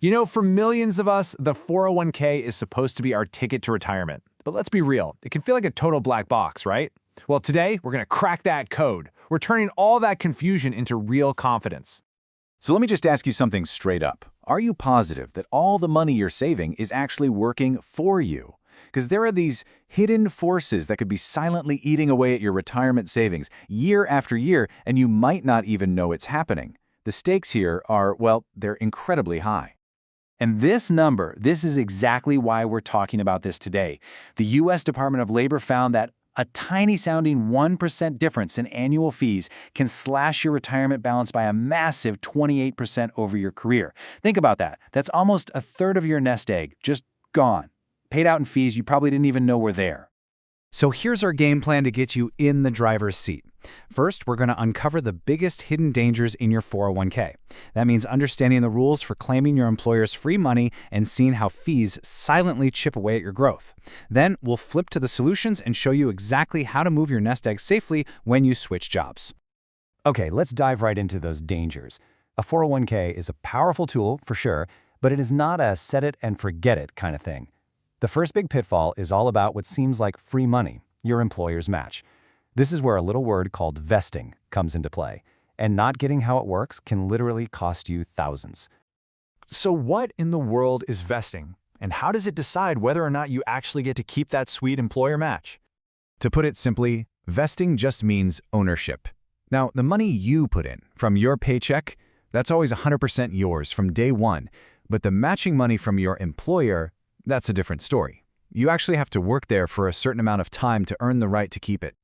You know, for millions of us, the 401k is supposed to be our ticket to retirement. But let's be real, it can feel like a total black box, right? Well, today, we're going to crack that code. We're turning all that confusion into real confidence. So let me just ask you something straight up. Are you positive that all the money you're saving is actually working for you? Because there are these hidden forces that could be silently eating away at your retirement savings year after year, and you might not even know it's happening. The stakes here are, well, they're incredibly high. And this number, this is exactly why we're talking about this today. The U.S. Department of Labor found that a tiny-sounding 1% difference in annual fees can slash your retirement balance by a massive 28% over your career. Think about that. That's almost a third of your nest egg, just gone. Paid out in fees you probably didn't even know were there. So here's our game plan to get you in the driver's seat. First, we're going to uncover the biggest hidden dangers in your 401k. That means understanding the rules for claiming your employer's free money and seeing how fees silently chip away at your growth. Then, we'll flip to the solutions and show you exactly how to move your nest egg safely when you switch jobs. Okay, let's dive right into those dangers. A 401k is a powerful tool, for sure, but it is not a set it and forget it kind of thing. The first big pitfall is all about what seems like free money, your employer's match. This is where a little word called vesting comes into play, and not getting how it works can literally cost you thousands. So what in the world is vesting? And how does it decide whether or not you actually get to keep that sweet employer match? To put it simply, vesting just means ownership. Now, the money you put in from your paycheck, that's always 100% yours from day one, but the matching money from your employer, that's a different story. You actually have to work there for a certain amount of time to earn the right to keep it.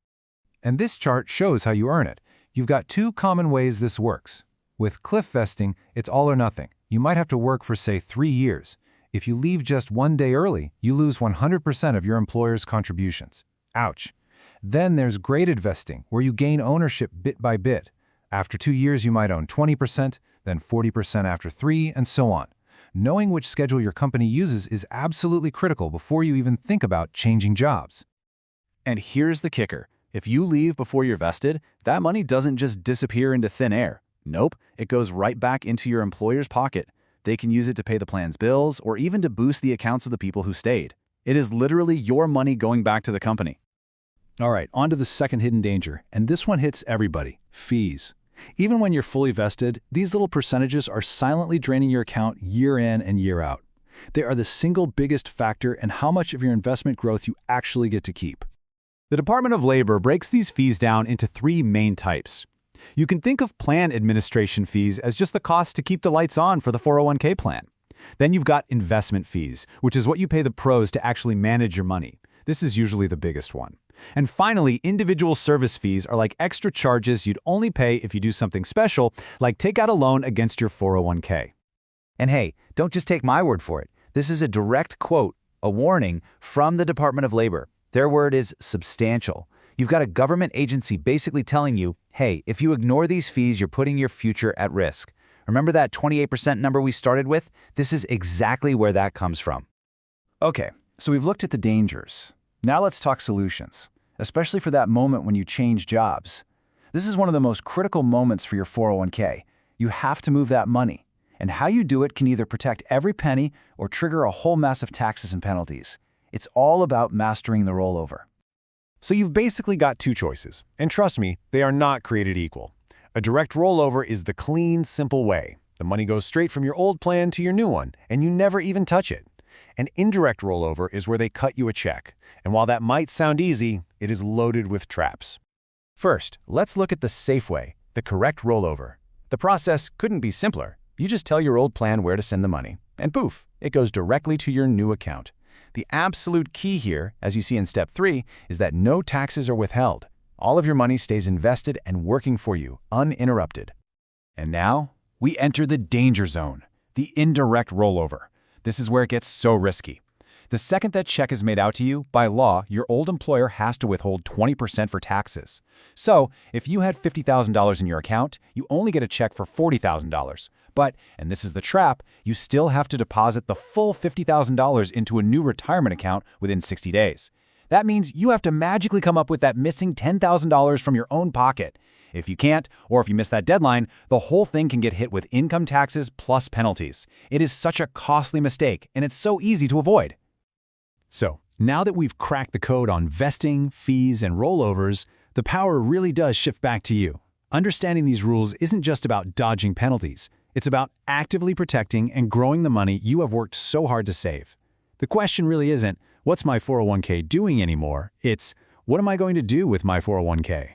And this chart shows how you earn it. You've got two common ways this works. With cliff vesting, it's all or nothing. You might have to work for, say, 3 years. If you leave just one day early, you lose 100% of your employer's contributions. Ouch. Then there's graded vesting, where you gain ownership bit by bit. After 2 years, you might own 20%, then 40% after 3, and so on. Knowing which schedule your company uses is absolutely critical before you even think about changing jobs. And here's the kicker. If you leave before you're vested, that money doesn't just disappear into thin air. Nope, it goes right back into your employer's pocket. They can use it to pay the plan's bills or even to boost the accounts of the people who stayed. It is literally your money going back to the company. All right, on to the second hidden danger, and this one hits everybody: fees. Even when you're fully vested, these little percentages are silently draining your account year in and year out. They are the single biggest factor in how much of your investment growth you actually get to keep. The Department of Labor breaks these fees down into 3 main types. You can think of plan administration fees as just the cost to keep the lights on for the 401k plan. Then you've got investment fees, which is what you pay the pros to actually manage your money. This is usually the biggest one. And finally, individual service fees are like extra charges you'd only pay if you do something special, like take out a loan against your 401k. And hey, don't just take my word for it. This is a direct quote, a warning from the Department of Labor. Their word is substantial. You've got a government agency basically telling you, hey, if you ignore these fees, you're putting your future at risk. Remember that 28% number we started with? This is exactly where that comes from. Okay, so we've looked at the dangers. Now let's talk solutions, especially for that moment when you change jobs. This is one of the most critical moments for your 401k. You have to move that money, and how you do it can either protect every penny or trigger a whole mess of taxes and penalties. It's all about mastering the rollover. So you've basically got 2 choices, and trust me, they are not created equal. A direct rollover is the clean, simple way. The money goes straight from your old plan to your new one, and you never even touch it. An indirect rollover is where they cut you a check, and while that might sound easy, it is loaded with traps. First, let's look at the safe way, the correct rollover. The process couldn't be simpler. You just tell your old plan where to send the money, and poof, it goes directly to your new account. The absolute key here, as you see in Step 3, is that no taxes are withheld. All of your money stays invested and working for you, uninterrupted. And now, we enter the danger zone, the indirect rollover. This is where it gets so risky. The second that check is made out to you, by law, your old employer has to withhold 20% for taxes. So, if you had $50,000 in your account, you only get a check for $40,000. But, and this is the trap, you still have to deposit the full $50,000 into a new retirement account within 60 days. That means you have to magically come up with that missing $10,000 from your own pocket. If you can't, or if you miss that deadline, the whole thing can get hit with income taxes plus penalties. It is such a costly mistake, and it's so easy to avoid. So, now that we've cracked the code on vesting, fees, and rollovers, the power really does shift back to you. Understanding these rules isn't just about dodging penalties. It's about actively protecting and growing the money you have worked so hard to save. The question really isn't, what's my 401k doing anymore? It's, what am I going to do with my 401k?